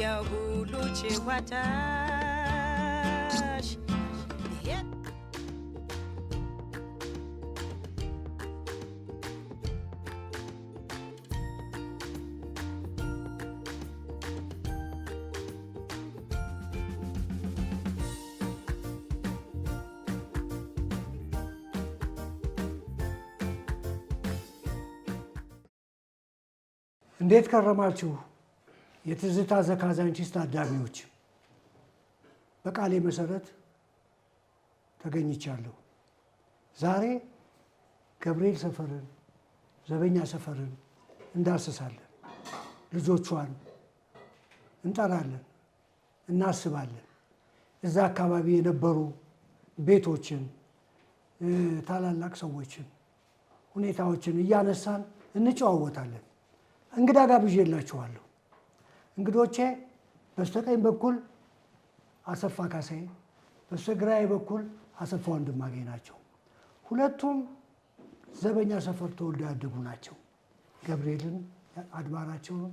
የሁሉ ጭዋታሽ እንዴት ከረማችሁ? የትዝታ ዘካዛንቺስ ታዳሚዎች፣ በቃሌ መሰረት ተገኝቻለሁ። ዛሬ ገብርኤል ሰፈርን፣ ዘበኛ ሰፈርን እንዳስሳለን። ልጆቿን እንጠራለን፣ እናስባለን። እዛ አካባቢ የነበሩ ቤቶችን፣ ታላላቅ ሰዎችን፣ ሁኔታዎችን እያነሳን እንጨዋወታለን። እንግዳ ጋብዤላችኋለሁ። እንግዶቼ በስተቀኝ በኩል አሰፋ ካሳዬ፣ በስተግራዬ በኩል አሰፋ ወንድማገኝ ናቸው። ሁለቱም ዘበኛ ሰፈር ተወልደው ያደጉ ናቸው። ገብርኤልን አድባራቸውን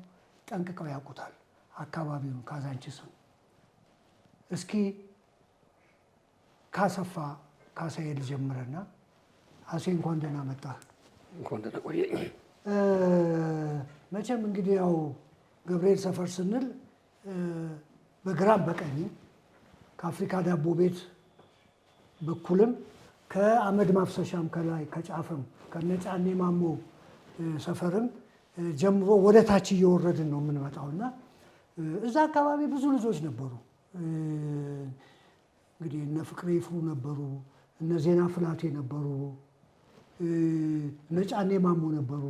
ጠንቅቀው ያውቁታል፣ አካባቢውን ካዛንቺስን። እስኪ ካሰፋ ካሳዬ ልጀምረና አሴ እንኳን ደህና መጣህ። እንኳን ደህና ቆየኝ። መቼም እንግዲህ ያው ገብርኤል ሰፈር ስንል በግራም በቀኝም ከአፍሪካ ዳቦ ቤት በኩልም ከአመድ ማፍሰሻም ከላይ ከጫፍም ከነጫኔ ማሞ ሰፈርም ጀምሮ ወደ ታች እየወረድን ነው የምንመጣው እና እዛ አካባቢ ብዙ ልጆች ነበሩ። እንግዲህ እነ ፍቅሬ ይፍሩ ነበሩ፣ እነ ዜና ፍላቴ ነበሩ፣ እነ ጫኔ ማሞ ነበሩ።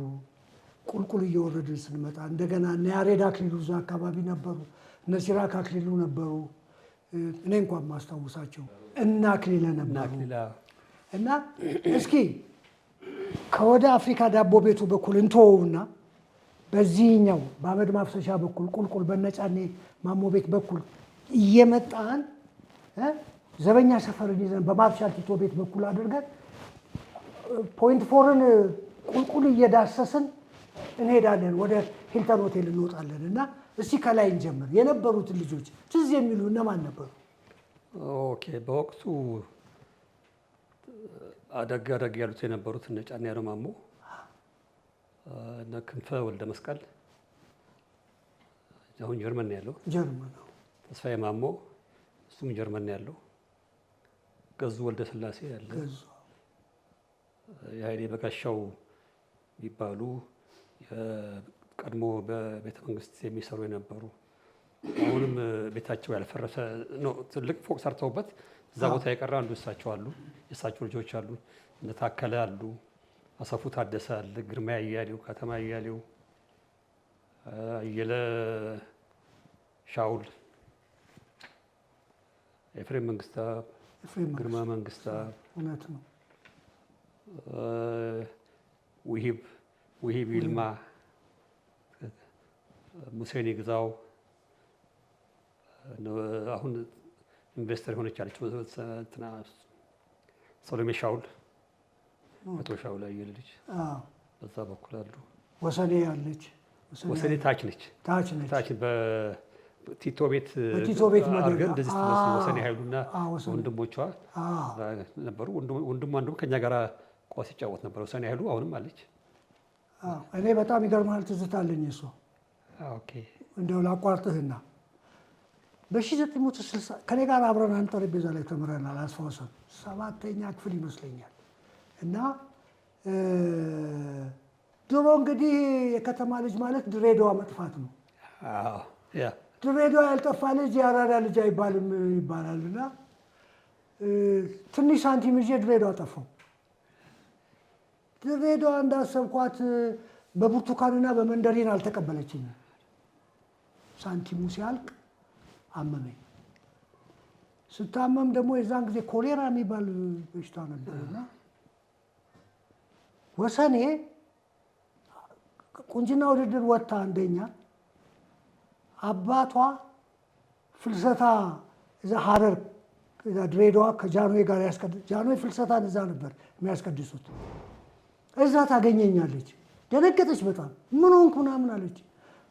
ቁልቁል እየወረድን ስንመጣ እንደገና እነ ያሬድ አክሊሉ እዛ አካባቢ ነበሩ፣ እነ ሲራክ አክሊሉ ነበሩ። እኔ እንኳን ማስታውሳቸው እና አክሊለ ነበሩ። እና እስኪ ከወደ አፍሪካ ዳቦ ቤቱ በኩል እንተወውና በዚህኛው በአመድ ማፍሰሻ በኩል ቁልቁል በነጫኔ ማሞ ቤት በኩል እየመጣን ዘበኛ ሰፈርን ይዘን በማርሻል ቲቶ ቤት በኩል አድርገን ፖይንት ፎርን ቁልቁል እየዳሰስን እንሄዳለን። ወደ ሂልተን ሆቴል እንወጣለን። እና እስቲ ከላይ እንጀምር። የነበሩትን ልጆች ትዝ የሚሉ እነማን ነበሩ? ኦኬ፣ በወቅቱ አደግ ያሉት የነበሩት እነ ጫኔ ያለው ማሞ፣ እነ ክንፈ ወልደ መስቀል አሁን ጀርመን ነው ያለው። ጀርመን ነው። ተስፋዬ ማሞ እሱም ጀርመን ነው ያለው። ገዙ ወልደ ስላሴ ያለ፣ የኃይሌ በጋሻው የሚባሉ ቀድሞ በቤተ መንግስት የሚሰሩ የነበሩ አሁንም ቤታቸው ያልፈረሰ ነው። ትልቅ ፎቅ ሰርተውበት እዛ ቦታ የቀረ አንዱ እሳቸው አሉ። የእሳቸው ልጆች አሉ። እነ ታከለ አሉ፣ አሰፉ ታደሰ አለ፣ ግርማ አያሌው፣ ከተማ አያሌው፣ አየለ ሻውል፣ ኤፍሬም መንግስታ፣ ግርማ መንግስታ፣ እውነት ነው። ውሂብ ይልማ፣ ሙሴኔ ግዛው፣ አሁን ኢንቨስተር የሆነች አለች ሰሎሜ ሻውል፣ አቶ ሻውል አየለ ልጅ በዛ በኩል አሉ። ወሰኔ ያለች፣ ወሰኔ ታች ነች። ታች በቲቶ ቤት አድርገን እንደዚህ ስትመስል ወሰኔ ኃይሉና ወንድሞቿ ነበሩ። ወንድሟ እንደውም ከኛ ጋር ኳስ ይጫወት ነበር። ወሰኔ ኃይሉ አሁንም አለች። እኔ በጣም ይገርማል፣ ትዝታ አለኝ እሷ። እንደው ላቋርጥህና በ1960 ከኔ ጋር አብረን አንድ ጠረጴዛ ላይ ተምረናል። አስፋውሰን 7ኛ ክፍል ይመስለኛል። እና ድሮ እንግዲህ የከተማ ልጅ ማለት ድሬዳዋ መጥፋት ነው። ድሬዳዋ ያልጠፋ ልጅ የአራዳ ልጅ አይባልም ይባላል። እና ትንሽ ሳንቲም ይዤ ድሬዳዋ ጠፋው። ድሬዳዋ እንዳሰብኳት በብርቱካንና በመንደሪን አልተቀበለችኝም። ሳንቲሙ ሲያልቅ አመመኝ። ስታመም ደግሞ የዛን ጊዜ ኮሌራ የሚባል በሽታ ነበርና ወሰኔ ቁንጅና ውድድር ወጥታ አንደኛ፣ አባቷ ፍልሰታ እዛ ሀረር ድሬዳዋ ከጃንሆይ ጋር ጃንሆይ ፍልሰታን እዛ ነበር የሚያስቀድሱት። እዛ ታገኘኛለች። ደነገጠች በጣም። ምን ሆንኩ ምናምን አለች።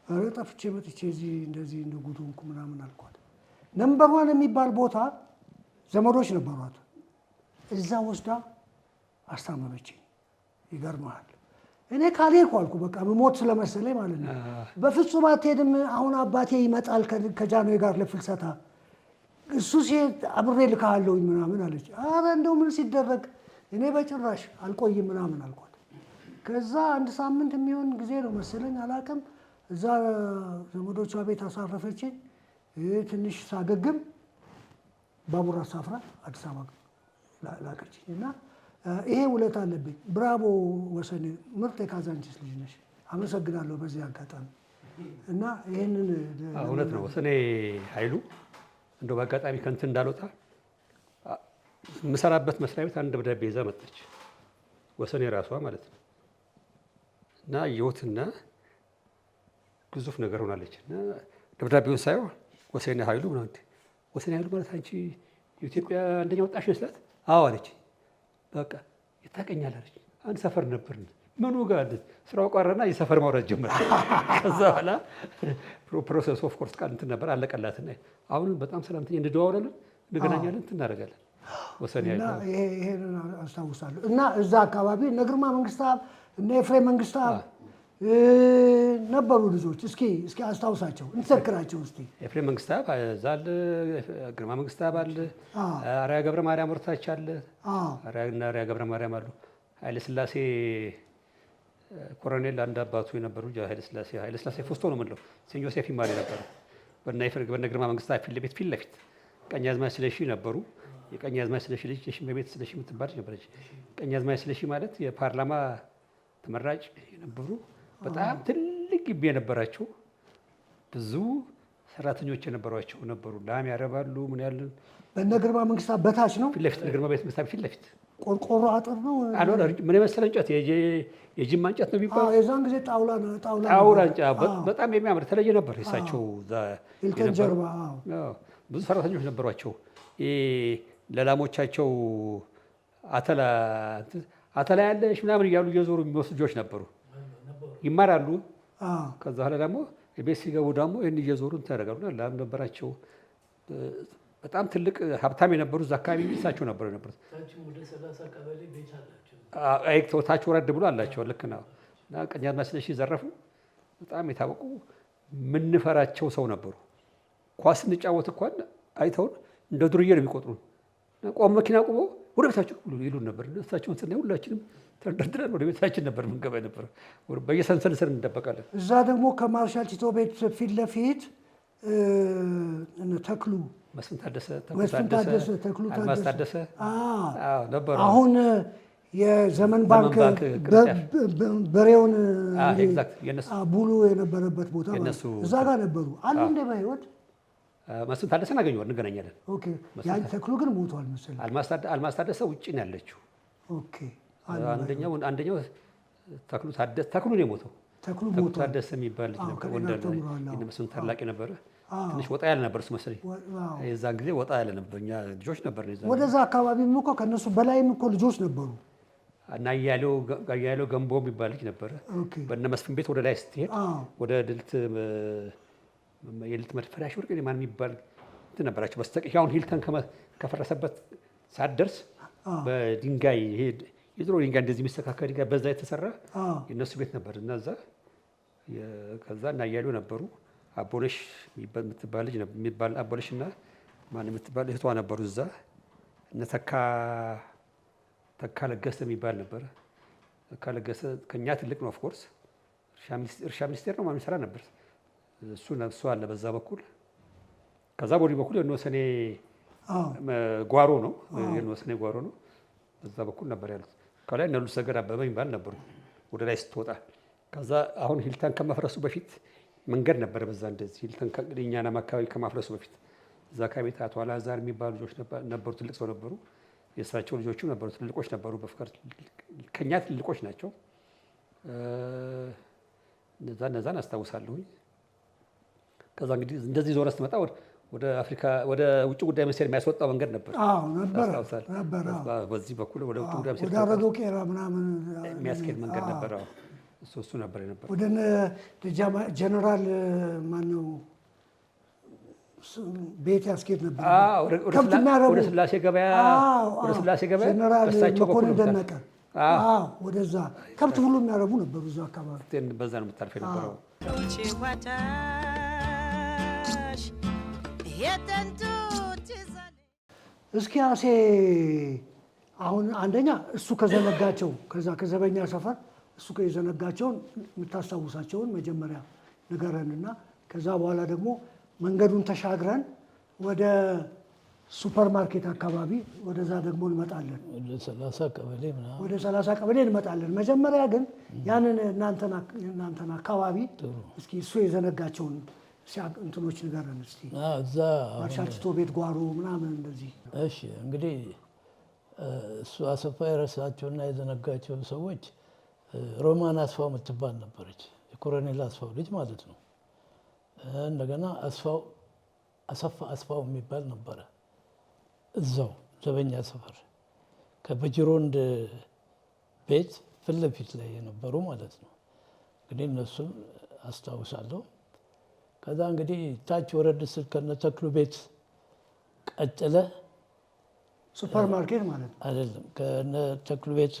ኧረ ጠፍቼ መጥቼ እዚህ እንደዚህ እንደ ጉድ ሆንኩ ምናምን አልኳት። ነምበር ዋን የሚባል ቦታ ዘመዶች ነበሯት። እዛ ወስዳ አስታመመችኝ። ይገርመሃል። እኔ ካልሄድኩ አልኩ በቃ መሞት ስለመሰለኝ ማለት ነው። በፍጹም አትሄድም፣ አሁን አባቴ ይመጣል ከጃንሆይ ጋር ለፍልሰታ፣ እሱ ሲሄድ አብሬ ልካለሁኝ ምናምን አለች። ኧረ እንደው ምን ሲደረግ እኔ በጭራሽ አልቆይም ምናምን አልኳት። ከዛ አንድ ሳምንት የሚሆን ጊዜ ነው መሰለኝ አላውቅም። እዛ ዘመዶቿ ቤት አሳረፈችኝ። ትንሽ ሳገግም ባቡር አሳፍራ አዲስ አበባ ላከችኝ እና ይሄ ውለታ አለብኝ። ብራቮ ወሰኔ፣ ምርጥ የካዛንቺስ ልጅ ነሽ። አመሰግናለሁ በዚህ አጋጣሚ እና ይህንን እውነት ነው። ወሰኔ ኃይሉ እንደው በአጋጣሚ ከንትን እንዳልወጣ የምሰራበት መስሪያ ቤት አንድ ደብዳቤ ይዛ መጣች። ወሰኔ ራሷ ማለት ነው እና የወትና ግዙፍ ነገር ሆናለች እና ደብዳቤውን ሳየው ወሰኔ ኃይሉ ምናምን ወሰኔ ኃይሉ ማለት አንቺ የኢትዮጵያ አንደኛ ወጣሽ ስላት አዎ አለች። በቃ ይታቀኛል አለች። አንድ ሰፈር ነበርን። ምኑ ጋር ስራው ቀረና የሰፈር ማውራት ጀመረ። ከዛ በኋላ ፕሮሰስ ኦፍ ኮርስ ቃል እንትን ነበር አለቀላትና አሁን በጣም ሰላምተኛ እንደደዋወላለን እንገናኛለን እንትን ወሰኔ እና ይሄንን አስታውሳለሁ። እና እዛ አካባቢ እነ ግርማ መንግስታብ እነ ኤፍሬም መንግስታብ ነበሩ ልጆች። እስኪ አስታውሳቸው እንተክራቸው እስቲ። ኤፍሬም መንግስታብ እዛ አለ፣ ግርማ መንግስታብ አለ፣ አርአያ ገብረ ማርያም ወርታች አለ፣ አርአያ ገብረ ማርያም አሉ። ኃይለ ሥላሴ ኮሎኔል አንድ አባቱ የነበሩ ኃይለ ሥላሴ ፎስቶ ነው የምንለው ሴንት ጆሴፍ ይማር ነበሩ። በእነ ግርማ መንግስታብ ፊት ለፊት ቀኛዝማች ስለሺ ነበሩ። የቀኛዝማች ስለሺ ልጅ የሽመቤት ስለሺ የምትባል ነበረች። ቀኛዝማች ስለሺ ማለት የፓርላማ ተመራጭ የነበሩ በጣም ትልቅ ግቢ የነበራቸው ብዙ ሰራተኞች የነበሯቸው ነበሩ። ላም ያረባሉ ምን ያለን በእነ ግርማ መንግስታብ በታች ነው ፊት ለፊት ግርማ ቤተ መንግስታት ፊት ለፊት ቆርቆሮ አጥር ነው አልሆነ ምን የመሰለ እንጨት የጅማ እንጨት ነው የሚባለው። የዛን ጊዜ ጣውላ እንጨት በጣም የሚያምር የተለየ ነበር። የእሳቸው ሂልተን ጀርባ ብዙ ሰራተኞች ነበሯቸው። ለላሞቻቸው አተላ ያለሽ ምናምን እያሉ እየዞሩ የሚወስዱ ልጆች ነበሩ። ይማራሉ። ከዛ በኋላ ደግሞ ቤት ሲገቡ ደግሞ ይህን እየዞሩ እንትን ያደርጋሉና ላም ነበራቸው። በጣም ትልቅ ሀብታም የነበሩ እዛ አካባቢ እሳቸው ነበሩ የነበሩት። ታች ወረድ ብሎ አላቸው። ልክ ነው። እና ቀኛዝማች ስለሺ ዘረፉ በጣም የታወቁ የምንፈራቸው ሰው ነበሩ። ኳስ እንጫወት እንኳን አይተውን እንደ ዱርዬ ነው የሚቆጥሩን። ቆም መኪና ቁሞ ወደ ቤታቸው ይሉን ነበር። እሳቸውን ስናይ ሁላችንም ተንደርድረን ወደ ቤታችን ነበር የምንገባ ነበር። በየሰንሰል ስር እንደበቃለን። እዛ ደግሞ ከማርሻል ቲቶ ቤት ፊት ለፊት ተክሉ መስፍን ታደሰ ተክሉ ታደሰ ነበሩ። አሁን የዘመን ባንክ በሬውን ቡሉ የነበረበት ቦታ እዛ ጋር ነበሩ አሉ እንደ በህይወት መስፍን ታደሰን አገኘዋል፣ እንገናኛለን። ያን ተክሉ ግን ሞቷል መሰለኝ። አልማዝ ታደሰ ውጭ ነው ያለችው። አንደኛው ተክሉ ነው የሞተው። ተክሉ ታደሰ የሚባል ልጅ ነበር፣ ወንደር ነው። መስፍን ታላቅ ነበረ። ትንሽ ወጣ ያለ ነበር እሱ መሰለኝ። የዛን ጊዜ ወጣ ያለ ነበር። እኛ ልጆች ነበር። ወደዛ አካባቢም እኮ ከነሱ በላይም እኮ ልጆች ነበሩ። እና እያሌው ገንቦ የሚባል ልጅ ነበረ። በእነ መስፍን ቤት ወደ ላይ ስትሄድ ወደ የልት መድፈሪያ ወርቅ ማን የሚባል እንትን ነበራቸው። በስተቀኝ አሁን ሂልተን ከፈረሰበት ሳትደርስ በድንጋይ የድሮ ድንጋይ እንደዚህ የሚስተካከል ድንጋይ በዛ የተሰራ የእነሱ ቤት ነበር። እና እዛ ከዛ እና እያሌው ነበሩ። አቦነሽ የምትባል ልጅ የሚባል አቦነሽ እና ማን የምትባል እህቷ ነበሩ እዛ። እነ ተካ ለገሰ የሚባል ነበረ። ተካ ለገሰ ከኛ ትልቅ ነው። ኦፍኮርስ እርሻ ሚኒስቴር ነው ማን ይሰራ ነበር። እሱ አለ በዛ በኩል። ከዛ በወዲህ በኩል የወሰኔ ጓሮ ነው፣ የወሰኔ ጓሮ ነው። በዛ በኩል ነበር ያሉት። ከላይ እነ ሉሰገድ አበበ የሚባል ነበሩ ወደ ላይ ስትወጣ። ከዛ አሁን ሂልተን ከመፍረሱ በፊት መንገድ ነበረ በዛ እንደዚህ ሂልተን እኛናም አካባቢ ከማፍረሱ በፊት እዛ አካባቢ አቶ አልዓዛር የሚባሉ ልጆች ነበሩ፣ ትልቅ ሰው ነበሩ። የእሳቸው ልጆችም ነበሩ፣ ትልቆች ነበሩ። በፍቅር ከኛ ትልቆች ናቸው። እነዛን አስታውሳለሁኝ። ከዛ እንግዲህ እንደዚህ ዞረ ስትመጣ ወደ አፍሪካ ወደ ውጭ ጉዳይ ሚኒስቴር የሚያስወጣው መንገድ ነበር። ነበር። በዚህ በኩል ወደ ውጭ ጉዳይ ሚኒስቴር ወደ አረዶ ቄራ ምናምን የሚያስኬድ መንገድ ነበር። እሱ ነበር የነበረው። ወደ ጀነራል ማነው ቤት ያስኬድ ነበር። ወደ ስላሴ ገበያ ጀነራል በሳቸው በኩል መኮንን ደነቀ ወደዛ ከብት ሁሉ የሚያረቡ ነበሩ እዛ አካባቢ። በዛ ነው የምታልፍ የነበረው። እስኪ አሴ አሁን አንደኛ እሱ ከዘነጋቸው ከዛ ከዘበኛ ሰፈር እሱ ከዘነጋቸውን የምታስታውሳቸውን መጀመሪያ ንገረንና ከዛ በኋላ ደግሞ መንገዱን ተሻግረን ወደ ሱፐር ማርኬት አካባቢ ወደዛ ደግሞ እንመጣለን። ወደ 30 ቀበሌ እንመጣለን። መጀመሪያ ግን ያንን እናንተን አካባቢ እስኪ እሱ የዘነጋቸውን እንትኖች ንገረን እስቲ። እዛ ማርሻልቲቶ ቤት ጓሮ ምናምን እንደዚህ። እሺ እንግዲህ እሱ አሰፋ የረሳቸውና የዘነጋቸው ሰዎች ሮማን አስፋው የምትባል ነበረች፣ የኮሎኔል አስፋው ልጅ ማለት ነው። እንደገና አሰፋ አስፋው የሚባል ነበረ እዛው ዘበኛ ሰፈር ከበጅሮንድ ቤት ፊት ለፊት ላይ የነበሩ ማለት ነው። እንግዲህ እነሱን አስታውሳለሁ። ከዛ እንግዲህ ታች ወረድ ስል ከነ ተክሉ ቤት ቀጥለ ሱፐር ማርኬት ማለት ነው አይደለም። ከነ ተክሉ ቤት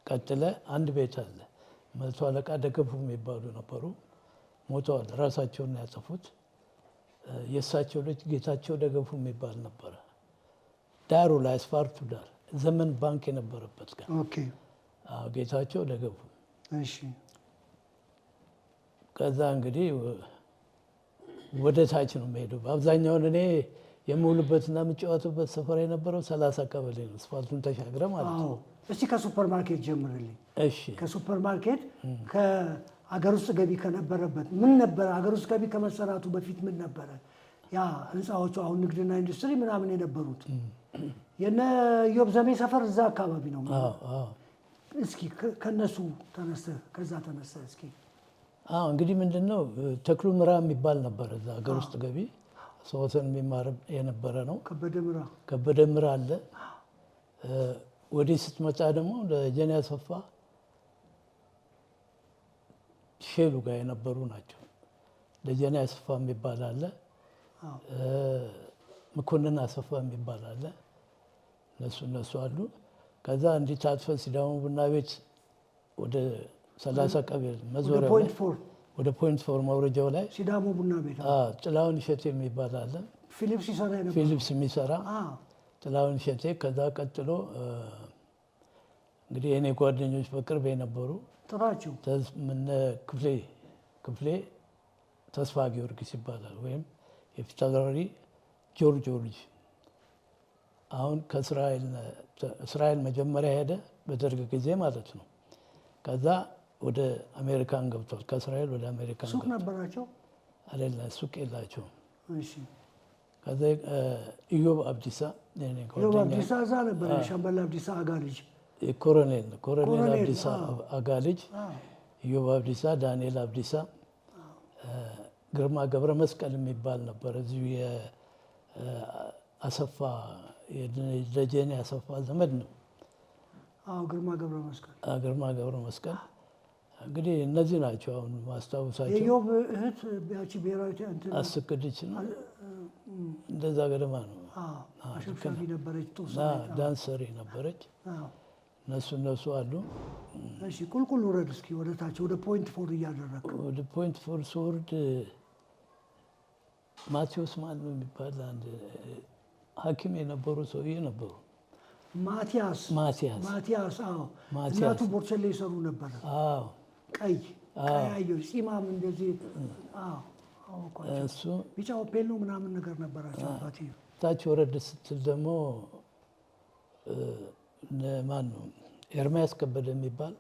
ቀጥለ አንድ ቤት አለ። መቶ አለቃ ደገፉ የሚባሉ ነበሩ፣ ሞተዋል። ራሳቸውን ያጠፉት። የእሳቸው ልጅ ጌታቸው ደገፉ የሚባል ነበረ። ዳሩ ላይ አስፋልቱ ዳር ዘመን ባንክ የነበረበት ጋር ጌታቸው ደገፉ። እሺ ከዛ እንግዲህ ወደ ታች ነው የሚሄደው። በአብዛኛውን እኔ የምውልበትና የምጫወትበት ሰፈር የነበረው 30 ቀበሌ ነው፣ አስፋልቱን ተሻግረ ማለት ነው። እስቲ ከሱፐር ማርኬት ጀምርልኝ። እሺ ከሱፐር ማርኬት ከአገር ውስጥ ገቢ ከነበረበት ምን ነበረ? አገር ውስጥ ገቢ ከመሰራቱ በፊት ምን ነበረ? ያ ህንፃዎቹ አሁን ንግድና ኢንዱስትሪ ምናምን የነበሩት የነ ኢዮብ ዘሜ ሰፈር እዛ አካባቢ ነው። እስኪ ከነሱ ከዛ ተነሳ እስኪ። እንግዲህ ምንድነው ተክሉ ምራ የሚባል ነበር እዛ ሀገር ውስጥ ገቢ ሰዎትን የሚማር የነበረ ነው። ከበደ ምራ አለ። ወዲህ ስትመጣ ደግሞ ለጀኔ አሰፋ ሼሉ ጋር የነበሩ ናቸው። ለጀኔ አሰፋ የሚባል አለ፣ መኮንን አሰፋ የሚባል አለ። እነሱ አሉ። ከዛ እንዲህ ታጥፈ ሲዳሞ ቡና ቤት ወደ 30 ቀበሌ መዞሪያ ወደ ፖይንት ፎር መውረጃው ላይ ሲዳሞ ቡና ቤት ጥላሁን እሸቴ የሚባል አለ። ፊሊፕስ የሚሰራ ጥላሁን እሸቴ። ከዛ ቀጥሎ እንግዲህ የኔ ጓደኞች በቅርብ የነበሩ ጥራቸው ምን ክፍሌ ተስፋ ጊዮርጊስ ይባላል፣ ወይም የፊታውራሪ ጆርጅ ልጅ። አሁን ከእስራኤል መጀመሪያ ሄደ በደርግ ጊዜ ማለት ነው። ከዛ ወደ አሜሪካን ገብቷል። ከእስራኤል ወደ አሜሪካን ሱቅ ነበራቸው አይደለ? ሱቅ የላቸውም። እሺ። ከዛ ኢዮብ አብዲሳ እዛ ነበር። ሻምበል አብዲሳ አጋ ልጅ ኮሎኔል አብዲሳ አጋ ልጅ ኢዮብ አብዲሳ፣ ዳንኤል አብዲሳ፣ ግርማ ገብረ መስቀል የሚባል ነበር። እዚሁ የአሰፋ የደጀኔ አሰፋ ዘመድ ነው። ግርማ ገብረ መስቀል እንግዲህ እነዚህ ናቸው አሁን ማስታወሳቸው። የኢዮብ እህት ያቺ ብሔራዊ አስክድች ነው፣ እንደዛ ገደማ ነው። አሸብሻቢ ነበረች፣ ዳንሰሪ ነበረች። እነሱ አሉ። እሺ ቁልቁል ውረድ እስኪ ወደ ታች ወደ ፖይንት ፎር እያደረግ ወደ ፖይንት ፎር ስወርድ ማቴዎስ ማን ነው የሚባል አንድ ሐኪም የነበሩ ሰውዬ ነበሩ። ማቲያስ እናቱ ቦርቸሌ ይሰሩ ነበረ። ቀይ ቀያየው ፂማም እንደዚህ እሱ ቢጫ ኦፔል ነው ምናምን ነገር ነበራቸው። አባቴ ታች ወረድ ስትል ደግሞ ማን ነው ኤርሚያስ ከበደ የሚባል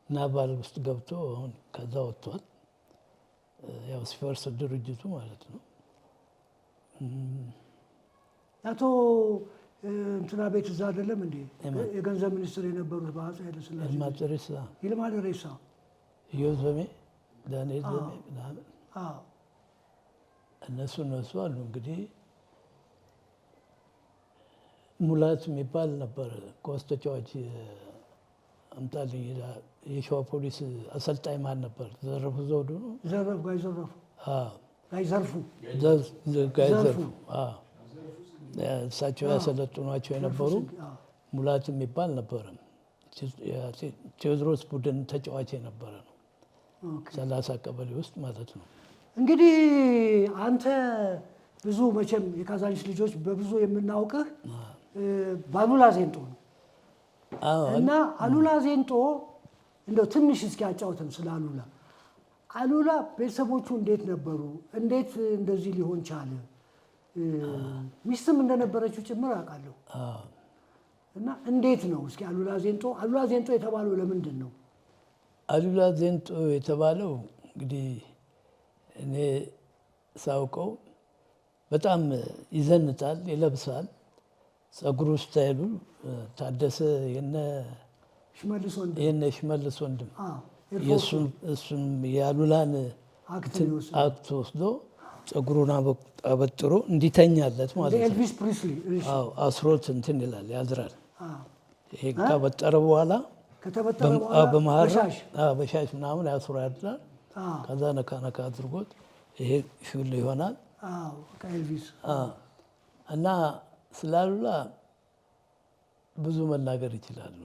ናባል ውስጥ ገብቶ አሁን ከዛ ወጥቷል። ያው ሲፈርስ ድርጅቱ ማለት ነው። አቶ እንትና ቤት እዛ አይደለም እንዴ የገንዘብ ሚኒስትር የነበሩት በአፄ ኃይለሥላሴ ይልማ ደሬሳ፣ ኢዮብ ዘሜ፣ ዳንኤል ዘሜ ምናምን እነሱ አሉ። እንግዲህ ሙላት የሚባል ነበር ኳስ ተጫዋች አምጣልኝ። የሸዋ ፖሊስ አሰልጣኝ ማን ነበር? ዘረፉ ዘውዱ ነው። ጋይ ዘርፉ እሳቸው ያሰለጥኗቸው የነበሩ ሙላት የሚባል ነበረ። ቴዎድሮስ ቡድን ተጫዋች የነበረ ነው። 30 ቀበሌ ውስጥ ማለት ነው። እንግዲህ አንተ ብዙ መቼም የካዛንቺስ ልጆች በብዙ የምናውቅህ በአሉላ ዜንጦ ነው እና አሉላ ዜንጦ እንደው ትንሽ እስኪ አጫውተን ስለ አሉላ። አሉላ ቤተሰቦቹ እንዴት ነበሩ? እንዴት እንደዚህ ሊሆን ቻለ? ሚስትም እንደነበረችው ጭምር አውቃለሁ። እና እንዴት ነው እስኪ አሉላ ዜንጦ የተባለው ለምንድን ነው? አሉላ ዜንጦ የተባለው እንግዲህ እኔ ሳውቀው በጣም ይዘንጣል፣ ይለብሳል። ጸጉሩ ስታይሉ ታደሰ የነ ሽመልስ ወንድም እሱን የአሉላን አክት ወስዶ ጸጉሩን አበጥሮ እንዲተኛለት ማለት ነው። አስሮት እንትን ይላል፣ ያድራል። ይሄ ካበጠረ በኋላ በመሀል በሻሽ ምናምን ያስሮ ያድራል። ከዛ ነካ ነካ አድርጎት ይሄ ሹል ይሆናል። እና ስለ አሉላ ብዙ መናገር ይችላሉ።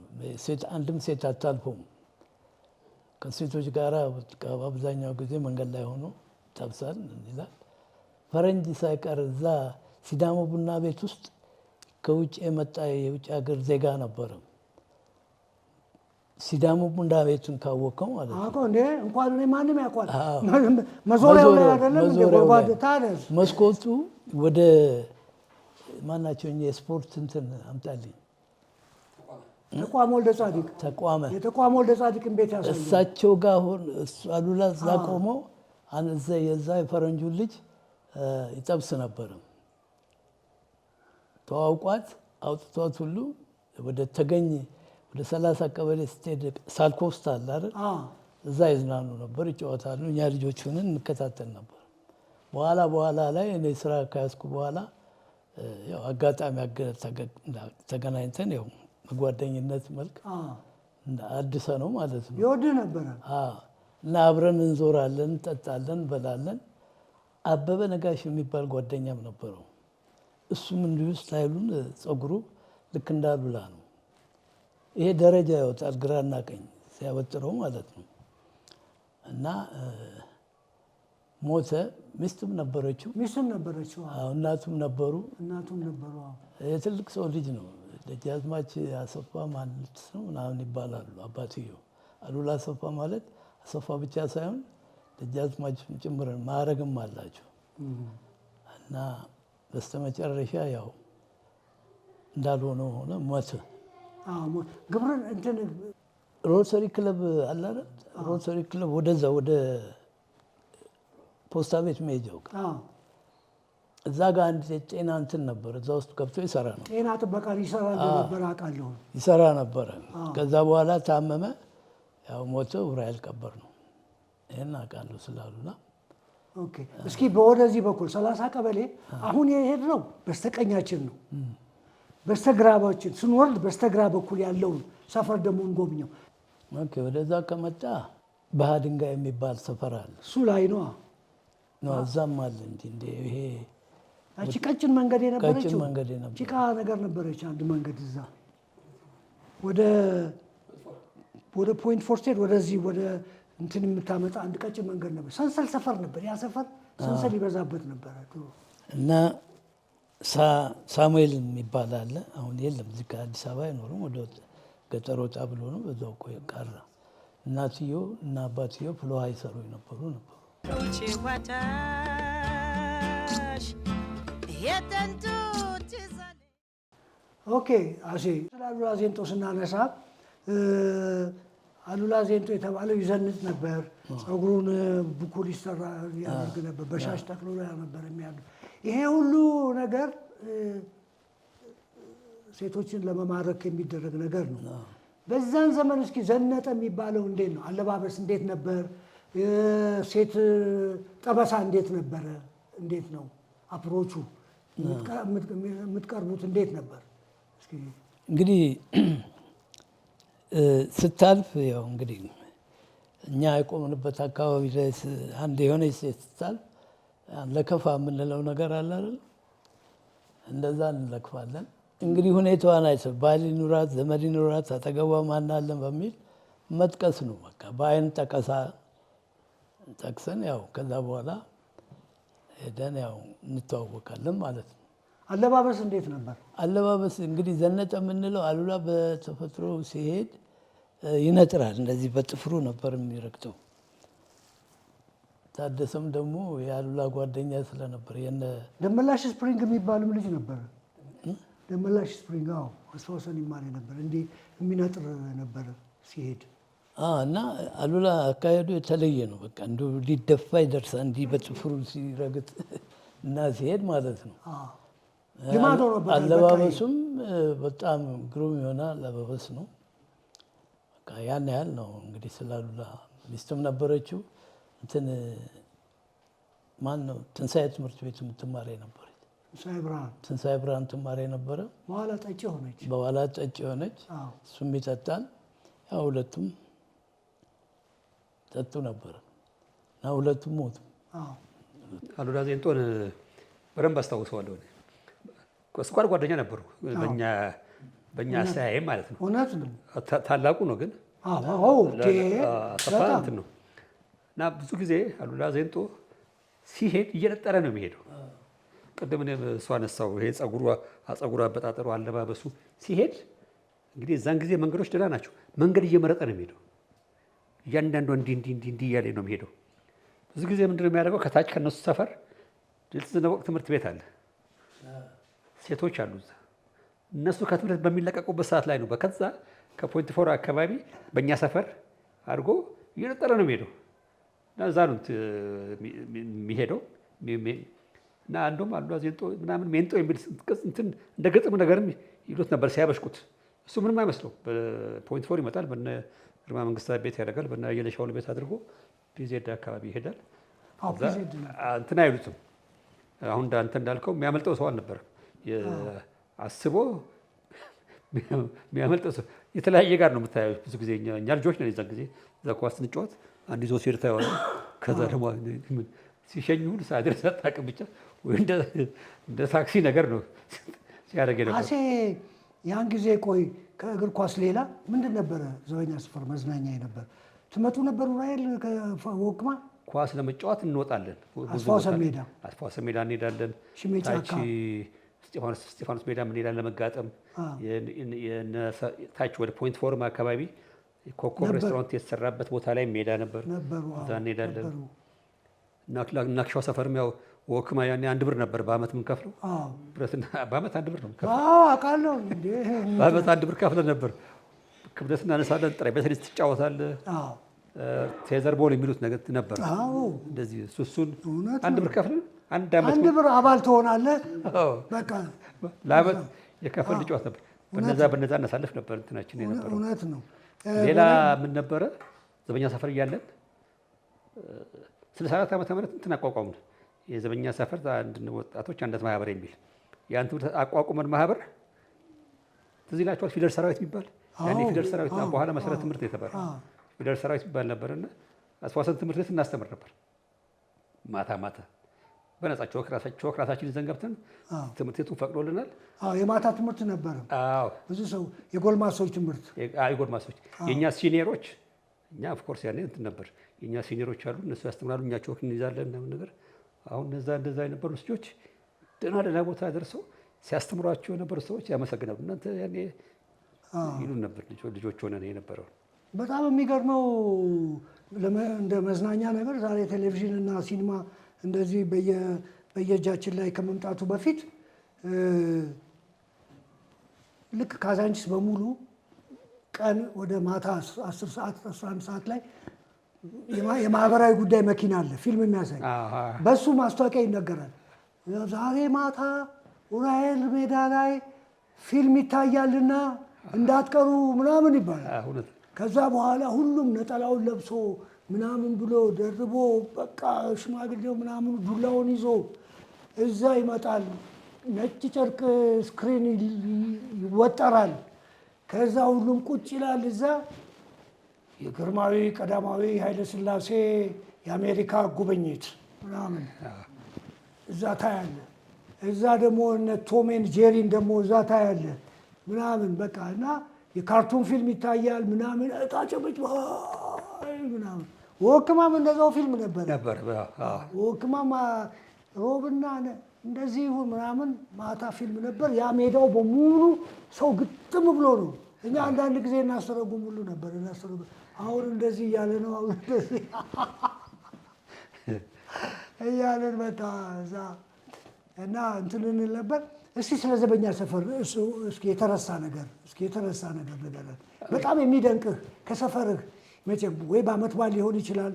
አንድም ሴት አታልፎም። ከሴቶች ጋር አብዛኛው ጊዜ መንገድ ላይ ሆኖ ይጠብሳል ይላል። ፈረንጅ ሳይቀር እዛ ሲዳሞ ቡና ቤት ውስጥ ከውጭ የመጣ የውጭ ሀገር ዜጋ ነበረ። ሲዳሞ ቡና ቤቱን ካወቀው ማለት ነው። እንኳን ማንም ያውቋል። መዞሪያው ላይ አይደለም መስኮቱ ወደ ማናቸው የስፖርት እንትን አምጣልኝ ተቋም ወልደ ጻዲቅ የተቋም ወልደ ጻዲቅን ቤት ያሳያል። እሳቸው ጋር አሉላ እዛ ቆመው የዛ የፈረንጁን ልጅ ይጠብስ ነበር። ተዋውቋት አውጥቷት ሁሉ ወደ ተገኝ ወደ 30 ቀበሌ ስትሄድ ሳልኮስት አለ አይደል? እዛ ይዝናኑ ነበር፣ ይጫወታሉ። እኛ ልጆች ሆነን እንከታተል ነበር። በኋላ ላይ እኔ ስራ ከያዝኩ በኋላ ያው አጋጣሚ ተገናኝተን ያው በጓደኝነት መልክ አዲሰ ነው ማለት ነው። ይወድህ ነበረ እና አብረን እንዞራለን፣ እንጠጣለን፣ እንበላለን። አበበ ነጋሽ የሚባል ጓደኛም ነበረው። እሱም እንዲሁ ስታይሉን ጸጉሩ ልክ እንዳሉላ ነው። ይሄ ደረጃ ያወጣል ግራና ቀኝ ሲያበጥረው ማለት ነው። እና ሞተ። ሚስትም ነበረችው። እናቱም ነበሩ። የትልቅ ሰው ልጅ ነው። ደጃዝማች አሰፋ ማለት ነው ምናምን ይባላሉ አባትየው። አሉላ አሰፋ ማለት አሰፋ ብቻ ሳይሆን ደጃዝማች ጭምር ማዕረግም አላቸው። እና በስተመጨረሻ ያው እንዳልሆነ ሆነ፣ ሞተ። ግብርን እንትን ሮተሪ ክለብ አለ አይደል? ሮተሪ ክለብ ወደዛ ወደ ፖስታ ቤት መሄጃው እዛ ጋር አንድ ጤና እንትን ነበር። እዛ ውስጥ ገብቶ ይሰራ ነው። ጤና ጥበቃ ይሰራ ነበር አውቃለሁ። ይሰራ ነበረ። ከዛ በኋላ ታመመ። ያው ሞተ። ዑራኤል ቀበር ነው። ይሄን አውቃለሁ ስላሉና። ኦኬ፣ እስኪ ወደዚህ በኩል 30 ቀበሌ አሁን የሄድነው በስተቀኛችን ነው። በስተግራባችን ስንወርድ በስተግራ በኩል ያለውን ሰፈር ደግሞ እንጎብኘው። ኦኬ፣ ወደዛ ከመጣ በሃድንጋይ የሚባል ሰፈር አለ። እሱ ላይ ነው። እዛም አለ እንጂ ይሄ አቺ ቀጭን መንገድ የነበረችው ጭቃ ጭቃ ነገር ነበረች። አንድ መንገድ እዛ ወደ ፖይንት ፎርቴድ ወደዚህ ወደ እንትን የምታመጣ አንድ ቀጭን መንገድ ነበር። ሰንሰል ሰፈር ነበር። ያ ሰፈር ሰንሰል ይበዛበት ነበረ እና ሳሙኤል የሚባል አለ። አሁን የለም፣ እዚህ ከአዲስ አበባ አይኖርም። ወደ ገጠር ወጣ ብሎ ነው። በዛው ቆየ ቀረ። እናትየው እና አባትየው ፍሎሃ ይሰሩ ነበሩ። ኦኬ፣ አሴ ስለ አሉላ ዜንጦ ስናነሳ አሉላ ዜንጦ የተባለው ይዘንጥ ነበር። ጸጉሩን ብኩል ይሰራ ያደርግ ነበር። በሻሽ ጠቅልሎ ነበር የሚያደርግ። ይሄ ሁሉ ነገር ሴቶችን ለመማረክ የሚደረግ ነገር ነው። በዛን ዘመን እስኪ ዘነጠ የሚባለው እንዴት ነው? አለባበስ እንዴት ነበር? ሴት ጠበሳ እንዴት ነበረ? እንዴት ነው አፕሮቹ? የምትቀርቡት እንዴት ነበር? እንግዲህ ስታልፍ ያው እንግዲህ እኛ የቆምንበት አካባቢ ላይ አንድ የሆነች ሴት ስታልፍ ለከፋ የምንለው ነገር አለ አይደል? እንደዛ እንለክፋለን። እንግዲህ ሁኔታዋን አይተህ ባል ይኑራት ዘመድ ይኑራት አጠገቧ ማን አለን በሚል መጥቀስ ነው። በቃ በአይን ጠቀሳ ጠቅሰን ያው ከዛ በኋላ ሄደን ያው እንተዋወቃለን ማለት ነው። አለባበስ እንዴት ነበር? አለባበስ እንግዲህ ዘነጠ የምንለው አሉላ በተፈጥሮ ሲሄድ ይነጥራል። እንደዚህ በጥፍሩ ነበር የሚረግጠው። ታደሰም ደግሞ የአሉላ ጓደኛ ስለነበር ደመላሽ ስፕሪንግ የሚባልም ልጅ ነበር። ደመላሽ ስፕሪንግ አስታውሰን ይማር ነበር። እንዲህ የሚነጥር ነበር ሲሄድ እና አሉላ አካሄዱ የተለየ ነው። በቃ እንዲሁ ሊደፋ ይደርሳል እንዲህ በጥፍሩ ሲረግጥ እና ሲሄድ ማለት ነው። አለባበሱም በጣም ግሩም የሆነ አለባበስ ነው። በቃ ያን ያህል ነው እንግዲህ ስለ አሉላ። ሚስትም ነበረችው እንትን ማን ነው ትንሣኤ ትምህርት ቤት የምትማር ነበረች። ትንሣኤ ብርሃን ትማር ነበረ። በኋላ ጠጪ ሆነች። እሱም ይጠጣል። ያው ሁለቱም ጠጡ ነበረ እና ሁለቱም ሞቱ። አሉላ ዜንጦን በደንብ አስታውሰዋለሁ። ስኳር ጓደኛ ነበሩ በእኛ አስተያየም ማለት ነው። እውነት ነው። ታላቁ ነው ግን አሰፋ እንትን ነው እና ብዙ ጊዜ አሉላ ዜንጦ ሲሄድ እየነጠረ ነው የሚሄደው። ቅድም እሱ አነሳው ይሄ ጸጉሩ አበጣጠሩ፣ አለባበሱ ሲሄድ እንግዲህ እዛን ጊዜ መንገዶች ደህና ናቸው። መንገድ እየመረጠ ነው የሚሄደው። እያንዳንዱ እንዲህ እያለ ነው የሚሄደው። ብዙ ጊዜ ምንድነው የሚያደርገው? ከታች ከነሱ ሰፈር ድልት ዘነበቅ ትምህርት ቤት አለ፣ ሴቶች አሉ እዛ። እነሱ ከትምህርት በሚለቀቁበት ሰዓት ላይ ነው በከዛ ከፖይንት ፎር አካባቢ በእኛ ሰፈር አድርጎ እየነጠረ ነው የሚሄደው እና እዛ ነው የሚሄደው እና አንዱም አሉላ ዜንጦ ምናምን ሜንጦ የሚል እንትን እንደ ገጥም ነገርም ይሉት ነበር ሲያበሽቁት። እሱ ምንም አይመስለው። በፖይንት ፎር ይመጣል፣ በነ ግርማ መንግስታት ቤት ያደርጋል፣ በነ አየለ ሻውል ቤት አድርጎ ፒዜድ አካባቢ ይሄዳል። እንትን አይሉትም። አሁን አንተ እንዳልከው የሚያመልጠው ሰው አልነበረም። አስቦ የሚያመልጠው ሰው የተለያየ ጋር ነው የምታየው። ብዙ ጊዜ እኛ ልጆች ነን። የዛን ጊዜ እዛ ኳስ ስንጫወት አንድ ይዞ ሲሄድ ታየዋለህ። ከዛ ደግሞ ሲሸኝ ሁሉ ሳድረስ አታውቅም። ብቻ ወይ እንደ ታክሲ ነገር ነው ሲያደርግ ነበር። ያን ጊዜ ቆይ ከእግር ኳስ ሌላ ምንድን ነበረ ዘበኛ ሰፈር መዝናኛ ነበር? ትመጡ ነበሩ ራይል ወክማ ኳስ ለመጫወት እንወጣለን። አስፋወሰን ሜዳ እንሄዳለን። ታች ስጢፋኖስ ሜዳ እንሄዳለን ለመጋጠም። ታች ወደ ፖይንት ፎርም አካባቢ ኮከብ ሬስቶራንት የተሰራበት ቦታ ላይ ሜዳ ነበር። እዛ እንሄዳለን። እናክሻው ሰፈርም ያው ወክማ ያኔ 1 ብር ነበር በአመት የምንከፍለው። በአመት 1 ብር ነው የምንከፍለው። አውቃለሁ። በአመት 1 ብር ከፍለን ነበር። ክብደት እናነሳለን። ጠረጴዛ ቴኒስ ትጫወታለህ። ቴዘር ቦል የሚሉት ነገር ነበር። እንደዚህ እሱን 1 ብር ከፍለን 1 ብር አባል ትሆናለህ። በቃ ለአመት የከፈል ጨዋታ ነበር። በነዛ እናሳልፍ ነበር እንትናችን የነበረው። እውነት ነው። ሌላ ምን ነበረ? ዘበኛ ሰፈር እያለን 64 ዓመተ ምህረት እንትን አቋቋምን። የዘበኛ ሰፈር ወጣቶች አንድነት ማህበር የሚል ያን ትምህርት አቋቁመን ማህበር ትዝ ይላችኋል? ፊደል ሰራዊት የሚባል ያኔ ፊደል ሰራዊት በኋላ መሰረት ትምህርት የተባለ ፊደል ሰራዊት የሚባል ነበርና አስፋሰን ትምህርት ቤት እናስተምር ነበር። ማታ በነፃ ቾክ ራሳችን ይዘን ገብተን ትምህርት ቤቱ ፈቅዶልናል። የማታ ትምህርት ነበር። ብዙ ሰው የጎልማሶች ትምህርት የጎልማሶች የእኛ ሲኒየሮች እኛ ኦፍኮርስ ያኔ እንትን ነበር። የእኛ ሲኒየሮች አሉ፣ እነሱ ያስተምራሉ፣ እኛ ቾክ እንይዛለን ምናምን ነገር። አሁን እንደዛ የነበሩ ልጆች ደህና ቦታ ደርሰው ሲያስተምሯቸው የነበሩ ሰዎች ያመሰግናሉ። እናንተ ያኔ ይሉን ነበር ልጆች ሆነን የነበረው። በጣም የሚገርመው እንደ መዝናኛ ነገር ዛሬ ቴሌቪዥን እና ሲኒማ እንደዚህ በየእጃችን ላይ ከመምጣቱ በፊት ልክ ካዛንቺስ በሙሉ ቀን ወደ ማታ 10 ሰዓት 11 ሰዓት ላይ የማህበራዊ ጉዳይ መኪና አለ፣ ፊልም የሚያሳይ በሱ ማስታወቂያ ይነገራል። ዛሬ ማታ ኡራኤል ሜዳ ላይ ፊልም ይታያልና እንዳትቀሩ ምናምን ይባላል። ከዛ በኋላ ሁሉም ነጠላውን ለብሶ ምናምን ብሎ ደርቦ በቃ ሽማግሌው ምናምኑ ዱላውን ይዞ እዛ ይመጣል። ነጭ ጨርቅ ስክሪን ይወጠራል። ከዛ ሁሉም ቁጭ ይላል እዛ የግርማዊ ቀዳማዊ ኃይለ ሥላሴ የአሜሪካ ጉብኝት ምናምን እዛ ታያለ። እዛ ደግሞ እነ ቶሜን ጄሪን ደግሞ እዛ ታያለ ምናምን በቃ እና የካርቱን ፊልም ይታያል ምናምን እጣጨበጭ ምናምን። ወክማም እንደዛው ፊልም ነበር። ወክማም ሮብና እንደዚህ ይሁን ምናምን ማታ ፊልም ነበር። ያ ሜዳው በሙሉ ሰው ግጥም ብሎ ነው። እኛ አንዳንድ ጊዜ እናስተረጉም ሁሉ ነበር እናስተረጉም። አሁን እንደዚህ እያለ ነው አሁን እንደዚህ እያለን በቃ እዛ እና እንትን እንል ነበር። እስኪ ስለ ዘበኛ ሰፈር እስኪ የተረሳ ነገር ንገረን። በጣም የሚደንቅህ ከሰፈርህ መቼም ወይ በዓመት በዓል ሊሆን ይችላል፣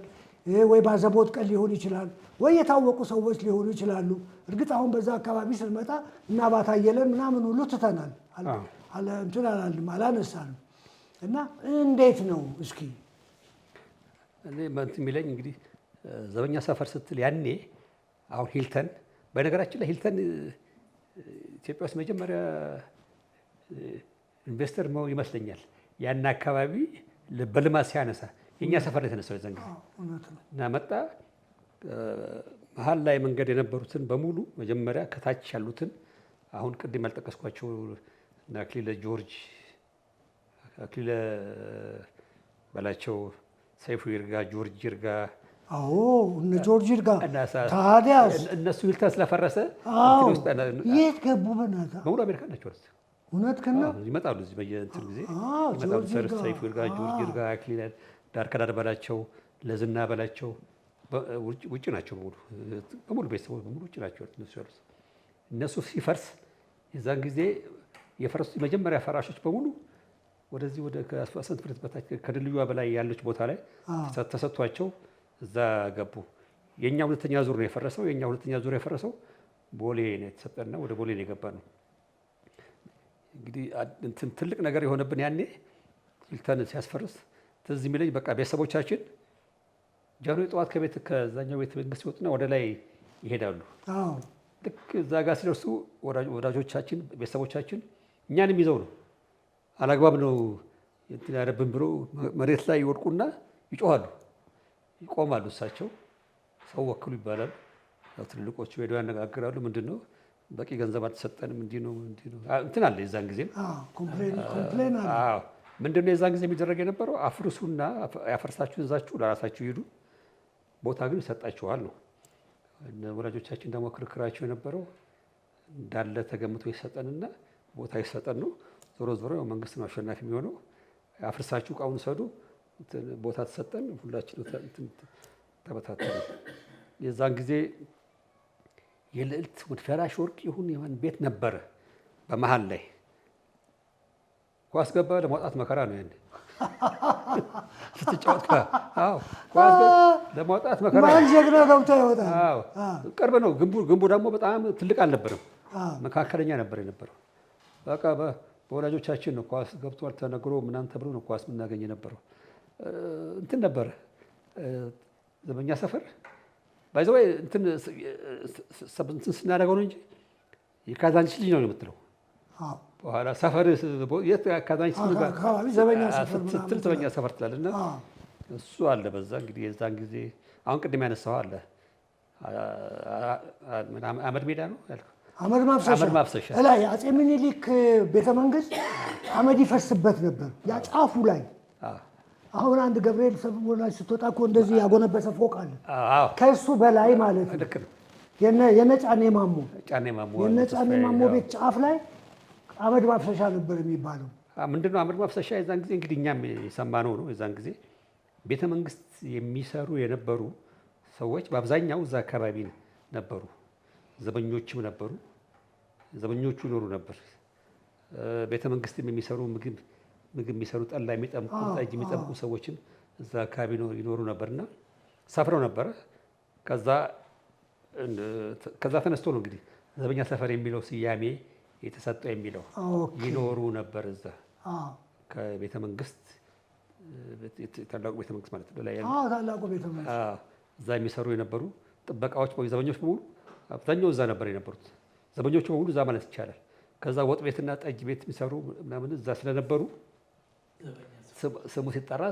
ወይ ባዘቦት ቀን ሊሆን ይችላል፣ ወይ የታወቁ ሰዎች ሊሆኑ ይችላሉ። እርግጥ አሁን በዛ አካባቢ ስንመጣ እና ባታየለን ምናምን ሁሉ ትተናል፣ እንትን አላልንም፣ አላነሳንም። እና እንዴት ነው እስኪ እኔ እንትን የሚለኝ እንግዲህ ዘበኛ ሰፈር ስትል ያኔ አሁን ሂልተን፣ በነገራችን ላይ ሂልተን ኢትዮጵያ ውስጥ መጀመሪያ ኢንቨስተር ይመስለኛል ያን አካባቢ በልማት ሲያነሳ የእኛ ሰፈር ላይ የተነሳው የዛን ጊዜ እና መጣ። መሀል ላይ መንገድ የነበሩትን በሙሉ መጀመሪያ ከታች ያሉትን አሁን ቅድም ያልጠቀስኳቸው አክሊለ ጆርጅ፣ አክሊለ በላቸው፣ ሰይፉ ይርጋ፣ ጆርጅ ይርጋ፣ አዎ እነ ጆርጅ ይርጋ ታዲያስ እነሱ ሂልተን ስለፈረሰ የት ገቡ? በእናትህ በሙሉ አሜሪካ ናቸው። እውነት ከና ይመጣሉ እዚህ በየእንትን ጊዜ ይመጣሉ። ሰይፉ ይርጋ፣ ጆርጅ ይርጋ፣ አክሊለ ዳር ከዳር በላቸው፣ ለዝና በላቸው ውጭ ናቸው። በሙሉ ቤተሰቦች በሙሉ ውጭ ናቸው እነሱ ያሉት። እነሱ ሲፈርስ የዛን ጊዜ የፈረሱት የመጀመሪያ ፈራሾች በሙሉ ወደዚህ ወደ ከስንት ፍሬት በታች ከድልድዩዋ በላይ ያለች ቦታ ላይ ተሰጥቷቸው እዛ ገቡ። የኛ ሁለተኛ ዙር ነው የፈረሰው። የኛ ሁለተኛ ዙር የፈረሰው ቦሌ ነው የተሰጠና ወደ ቦሌ ነው የገባ ነው። እንግዲህ እንትን ትልቅ ነገር የሆነብን ያኔ ሂልተን ሲያስፈርስ ትዝ የሚለኝ በቃ ቤተሰቦቻችን ጃንሆይ ጠዋት ከቤት ከዛኛው ቤተ መንግስት ሲወጡና ወደ ላይ ይሄዳሉ። ልክ እዛ ጋር ሲደርሱ ወዳጆቻችን ቤተሰቦቻችን እኛንም ይዘው ነው አላግባብ ነው እንትን ያረብን ብሎ መሬት ላይ ይወድቁና ይጮሃሉ፣ ይቆማሉ። እሳቸው ሰው ወክሉ ይባላል። ያው ትልቆቹ ሄደው ያነጋግራሉ። ምንድን ነው በቂ ገንዘብ አልተሰጠንም፣ እንዲህ ነው እንትን አለ። የዛን ጊዜም ኮምፕሌን አለ። ምንድን ነው የዛን ጊዜ የሚደረግ የነበረው? አፍርሱና ያፈርሳችሁ እዛችሁ ለራሳችሁ ሂዱ፣ ቦታ ግን ይሰጣችኋል ነው። ወላጆቻችን ደግሞ ክርክራቸው የነበረው እንዳለ ተገምቶ ይሰጠንና ቦታ ይሰጠን ነው። ዞሮ ዞሮ ያው መንግስት ነው አሸናፊ የሚሆነው። አፍርሳችሁ እቃውን ሰዱ፣ ቦታ ተሰጠን፣ ሁላችን ተበታተነ። የዛን ጊዜ የልዕልት ወድፈራሽ ወርቅ ይሁን የማን ቤት ነበረ በመሀል ላይ ኳስ ገባ ለማውጣት መከራ ነው። ያኔ ስትጫወት ኳስ ለማውጣት መከራ ማን ጀግና ገብቶ ይወጣል። ቅርብ ነው ግንቡ ደግሞ በጣም ትልቅ አልነበረም፣ መካከለኛ ነበር የነበረው። በቃ በወላጆቻችን ነው ኳስ ገብቷል ተነግሮ ምናምን ተብሎ ነው ኳስ የምናገኝ የነበረው። እንትን ነበረ ዘበኛ ሰፈር ባይዘው እንትን ስናደርገው ነው እንጂ የካዛንቺስ ልጅ ነው የምትለው። በኋላ ሰፈር የት ካዛንቺስ ዘበኛ ሰፈር ስትል ዘበኛ ሰፈር ትላለና እሱ አለ በዛ። እንግዲህ የዛን ጊዜ አሁን ቅድም ያነሳው አለ አመድ ሜዳ ነው ያልከው፣ አመድ ማፍሰሻ ላይ አጼ ምኒልክ ቤተ መንግስት አመድ ይፈስበት ነበር ያ ጫፉ ላይ። አሁን አንድ ገብርኤል ሰብወላጅ ስትወጣ እኮ እንደዚህ ያጎነበሰ ፎቅ አለ። ከእሱ በላይ ማለት ነው የነጫኔ ማሞ ቤት ጫፍ ላይ አመድ ማፍሰሻ ነበር የሚባለው። ምንድነው አመድ ማፍሰሻ? የዛን ጊዜ እንግዲህ እኛም የሰማነው ነው። የዛን ጊዜ ቤተ መንግስት የሚሰሩ የነበሩ ሰዎች በአብዛኛው እዛ አካባቢ ነበሩ። ዘበኞችም ነበሩ። ዘበኞቹ ይኖሩ ነበር። ቤተ መንግስትም የሚሰሩ ምግብ የሚሰሩ ጠላ የሚጠምቁ ጠጅ የሚጠምቁ ሰዎችም እዛ አካባቢ ይኖሩ ነበርና ሰፍረው ነበረ። ከዛ ተነስቶ ነው እንግዲህ ዘበኛ ሰፈር የሚለው ስያሜ የተሰጠው የሚለው ይኖሩ ነበር እዛ ከቤተ መንግስት ታላቁ ቤተ መንግስት ማለት ነው ላይ ታላቁ ቤተ መንግስት እዛ የሚሰሩ የነበሩ ጥበቃዎች ዘበኞች በሙሉ አብዛኛው እዛ ነበር የነበሩት። ዘበኞቹ በሙሉ እዛ ማለት ይቻላል ከዛ ወጥ ቤትና ጠጅ ቤት የሚሰሩ ምናምን እዛ ስለነበሩ ስሙ ሲጠራ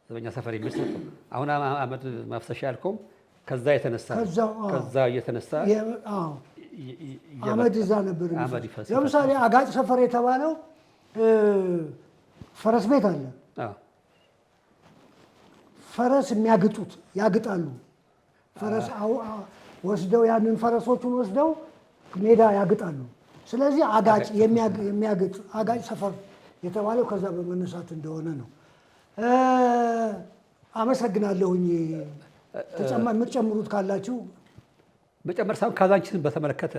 ዘበኛ ሰፈር የሚል ሰጠው። አሁን አመድ ማፍሰሻ ያልከውም ከዛ የተነሳ ከዛ እየተነሳ አመድ እዛ ነበር። ለምሳሌ አጋጭ ሰፈር የተባለው ፈረስ ቤት አለ። ፈረስ የሚያግጡት ያግጣሉ። ፈረስ ወስደው ያንን ፈረሶቹን ወስደው ሜዳ ያግጣሉ። ስለዚህ አጋጭ የሚያግጥ አጋጭ ሰፈር የተባለው ከዛ በመነሳት እንደሆነ ነው። አመሰግናለሁኝ። ተጨማሪ የምትጨምሩት ካላችሁ? መጨመር ሳይሆን ካዛንቺስን በተመለከተ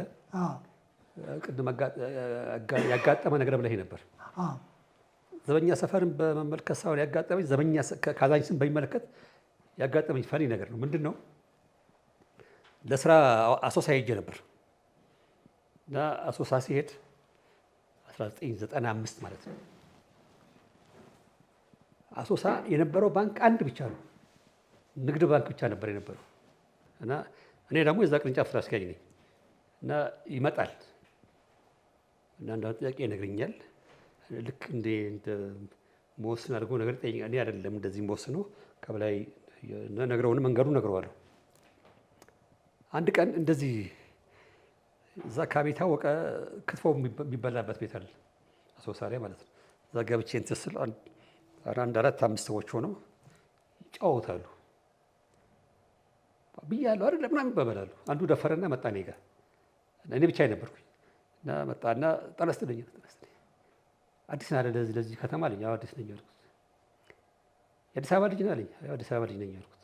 ቅድም ያጋጠመ ነገር ብለህ ነበር። ዘበኛ ሰፈርን በመመልከት ሳይሆን ያጋጠመኝ ካዛንቺስን በሚመለከት ያጋጠመኝ ፈኒ ነገር ነው። ምንድን ነው? ለስራ አሶሳ ሄጄ ነበር እና አሶሳ ሲሄድ 1995 ማለት ነው። አሶሳ የነበረው ባንክ አንድ ብቻ ነው፣ ንግድ ባንክ ብቻ ነበር የነበረው እና እኔ ደግሞ የዛ ቅርንጫፍ ስራ አስኪያጅ ነኝ እና ይመጣል እና አንዳንድ ጥያቄ ይነግረኛል። ልክ እንደ መወስን አድርጎ ነገር ጠይቀኛል። እኔ አይደለም እንደዚህ መወስነው ከበላይ ነግረውን መንገዱ ነግረዋለሁ። አንድ ቀን እንደዚህ እዛ አካባቢ የታወቀ ክትፎ የሚበላበት ቤት አለ አሶሳ ላይ ማለት ነው። እዛ ገብቼ እንትን ስል አንድ 4-5 ሰዎች ሆነው ይጫወታሉ ብያለሁ አይደል ምናምን ይባባላሉ። አንዱ ደፈረና መጣ እኔ ጋር፣ እኔ ብቻ ነበርኩኝ እና መጣና ጠነስልኝ አዲስ ነህ አይደል ለዚህ ከተማ አለኝ። አዎ አዲስ ነኝ አልኩት። የአዲስ አበባ ልጅ ነህ አለኝ። አዎ አዲስ አበባ ልጅ ነኝ አልኩት።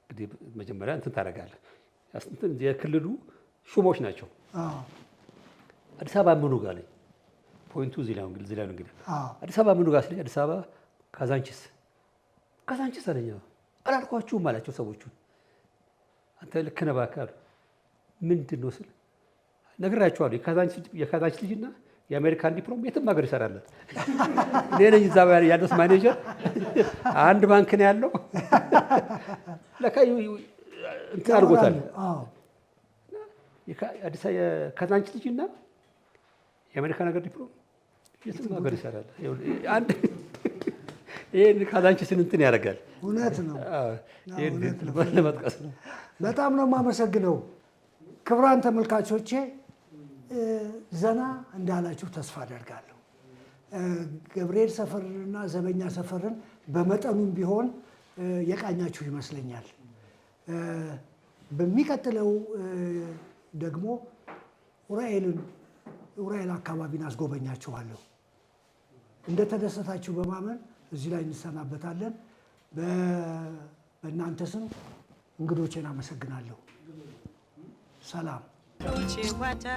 እንግዲህ መጀመሪያ እንትን ታደርጋለህ፣ የክልሉ ሹሞች ናቸው። አዲስ አበባ ምኑ ጋር አለኝ። ፖይንቱ እዚህ ላይ ነው እንግዲህ አዲስ አበባ ምኑ ጋር ስለኝ አዲስ አበባ ካዛንቺስ አለኝ። አላልኳችሁም አላቸው ሰዎቹን። አንተ ልክ ነህ እባክህ አሉ። ምንድን ነው ስል ነግራቸዋለሁ። የካዛንቺስ ልጅና የአሜሪካን ዲፕሎም የትም ሀገር ይሰራል። እኔ ነኝ እዛ ያለሁት ማኔጀር። አንድ ባንክ ነው ያለው። ለካ እንትን አድርጎታል። የካዛንቺስ ልጅና የአሜሪካን ሀገር ዲፕሎም የትም ሀገር ይሰራል። ይህን ካዛንቺስን እንትን ያደርጋል። እውነት ነው። ለመጥቀስ ነው። በጣም ነው የማመሰግነው። ክቡራን ተመልካቾቼ ዘና እንዳላችሁ ተስፋ አደርጋለሁ። ገብርኤል ሰፈርንና ዘበኛ ሰፈርን በመጠኑም ቢሆን የቃኛችሁ ይመስለኛል። በሚቀጥለው ደግሞ ኡራኤል አካባቢን አስጎበኛችኋለሁ። እንደተደሰታችሁ በማመን እዚህ ላይ እንሰናበታለን። በእናንተ ስም እንግዶቼን አመሰግናለሁ። ሰላም። Dolce Watash,